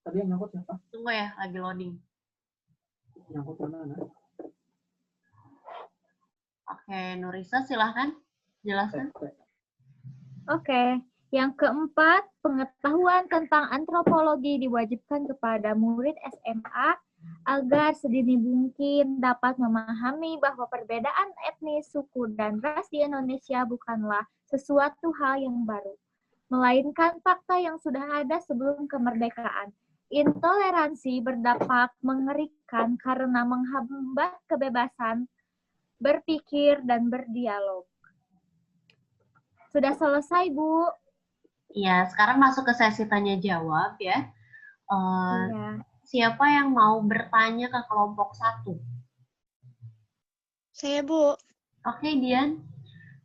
Tadi yang nyangkut siapa? Tunggu ya, lagi loading. Nyangkut mana? Oke, Nurisa silahkan jelaskan. Oke. Yang keempat, pengetahuan tentang antropologi diwajibkan kepada murid SMA agar sedini mungkin dapat memahami bahwa perbedaan etnis, suku, dan ras di Indonesia bukanlah sesuatu hal yang baru, melainkan fakta yang sudah ada sebelum kemerdekaan. Intoleransi berdampak mengerikan karena menghambat kebebasan berpikir dan berdialog. Sudah selesai, Bu. Iya, sekarang masuk ke sesi tanya jawab ya. Iya. Siapa yang mau bertanya ke kelompok 1? Saya, Bu. Oke, Dian.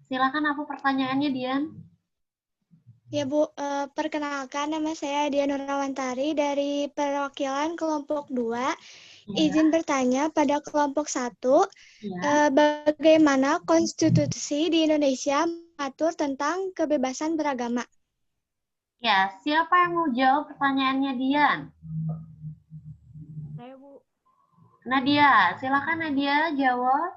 Silakan apa pertanyaannya, Dian? Ya, Bu. Perkenalkan, nama saya Dian Nurrawantari dari perwakilan kelompok 2. Ya. Izin bertanya pada kelompok 1, Ya. bagaimana konstitusi di Indonesia mengatur tentang kebebasan beragama? Ya, siapa yang mau jawab pertanyaannya, Dian? Saya, Bu. Nadia, silakan Nadia jawab.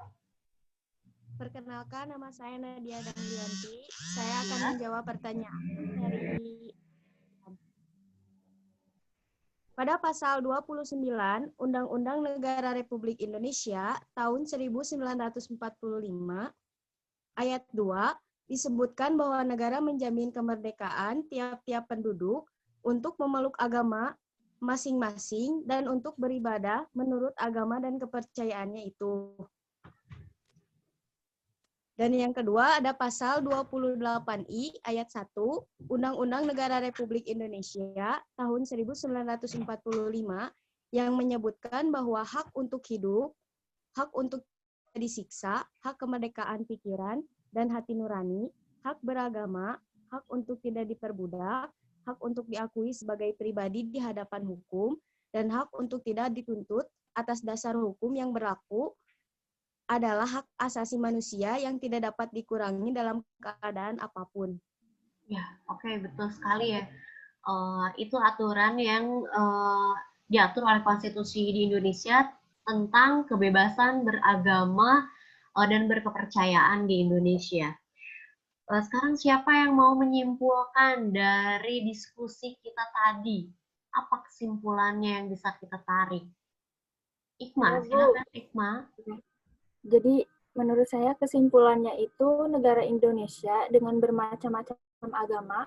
Perkenalkan, nama saya Nadia Dangdianti. Saya akan menjawab pertanyaan dari pada pasal 29 Undang-Undang Negara Republik Indonesia tahun 1945 ayat 2 disebutkan bahwa negara menjamin kemerdekaan tiap-tiap penduduk untuk memeluk agama masing-masing dan untuk beribadah menurut agama dan kepercayaannya itu. Dan yang kedua ada pasal 28I ayat 1 Undang-Undang Negara Republik Indonesia tahun 1945 yang menyebutkan bahwa hak untuk hidup, hak untuk tidak disiksa, hak kemerdekaan pikiran dan hati nurani, hak beragama, hak untuk tidak diperbudak, hak untuk diakui sebagai pribadi di hadapan hukum, dan hak untuk tidak dituntut atas dasar hukum yang berlaku adalah hak asasi manusia yang tidak dapat dikurangi dalam keadaan apapun. Ya, oke, betul sekali ya. Itu aturan yang diatur oleh konstitusi di Indonesia tentang kebebasan beragama dan berkepercayaan di Indonesia. Sekarang siapa yang mau menyimpulkan dari diskusi kita tadi? Apa kesimpulannya yang bisa kita tarik? Ikma, silakan Ikma. Jadi menurut saya kesimpulannya itu negara Indonesia dengan bermacam-macam agama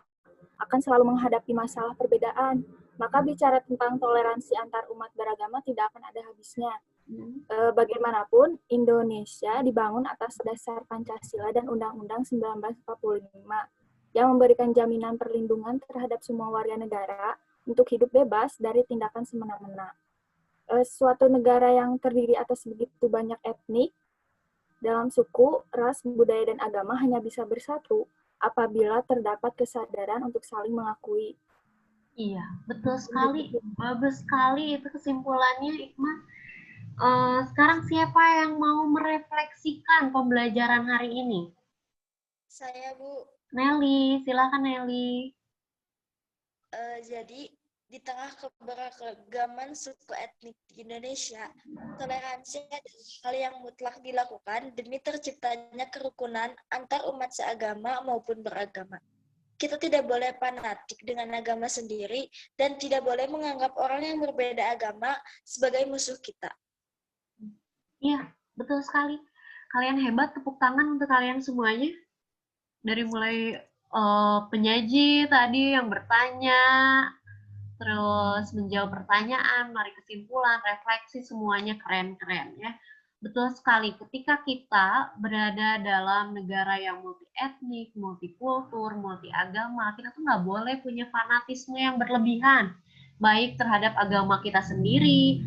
akan selalu menghadapi masalah perbedaan. Maka bicara tentang toleransi antar umat beragama tidak akan ada habisnya. Bagaimanapun, Indonesia dibangun atas dasar Pancasila dan Undang-Undang 1945 yang memberikan jaminan perlindungan terhadap semua warga negara untuk hidup bebas dari tindakan semena-mena. Suatu negara yang terdiri atas begitu banyak etnik, dalam suku, ras, budaya, dan agama hanya bisa bersatu apabila terdapat kesadaran untuk saling mengakui. Iya, betul sekali. Bagus sekali itu kesimpulannya, Ikma. Sekarang siapa yang mau merefleksikan pembelajaran hari ini? Saya, Bu. Nelly, silakan Nelly. Jadi, di tengah keberagaman suku etnik di Indonesia, toleransi adalah hal yang mutlak dilakukan demi terciptanya kerukunan antar umat seagama maupun beragama. Kita tidak boleh fanatik dengan agama sendiri dan tidak boleh menganggap orang yang berbeda agama sebagai musuh kita. Iya, betul sekali. Kalian hebat, tepuk tangan untuk kalian semuanya. Dari mulai penyaji tadi yang bertanya, terus menjawab pertanyaan, menarik kesimpulan, refleksi, semuanya keren-keren ya. Betul sekali, ketika kita berada dalam negara yang multi etnik, multikultur, multi agama, kita tuh nggak boleh punya fanatisme yang berlebihan, baik terhadap agama kita sendiri,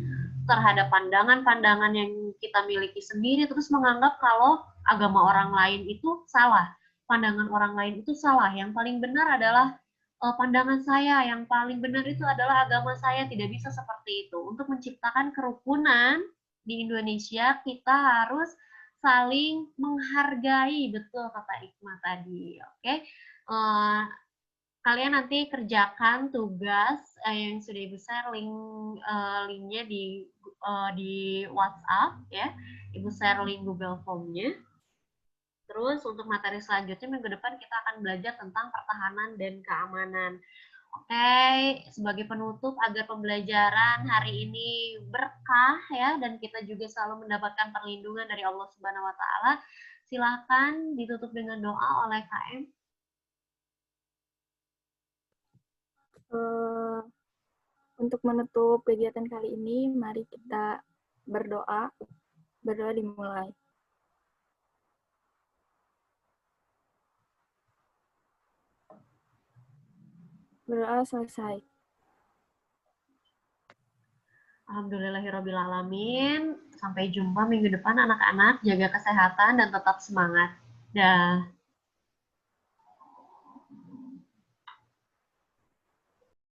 terhadap pandangan-pandangan yang kita miliki sendiri, terus menganggap kalau agama orang lain itu salah, pandangan orang lain itu salah, yang paling benar adalah pandangan saya, yang paling benar itu adalah agama saya, tidak bisa seperti itu. Untuk menciptakan kerukunan di Indonesia, kita harus saling menghargai, betul kata Ikma tadi. Oke, kalian nanti kerjakan tugas yang sudah Ibu share linknya di WhatsApp ya. Ibu share link Google Form-nya. Terus untuk materi selanjutnya minggu depan kita akan belajar tentang pertahanan dan keamanan. Oke, sebagai penutup agar pembelajaran hari ini berkah ya dan kita juga selalu mendapatkan perlindungan dari Allah Subhanahu wa taala. Silakan ditutup dengan doa oleh KM. Untuk menutup kegiatan kali ini, mari kita berdoa. Berdoa dimulai. Berdoa selesai. Alhamdulillahirrabbilalamin. Sampai jumpa minggu depan anak-anak. Jaga kesehatan dan tetap semangat. Dah.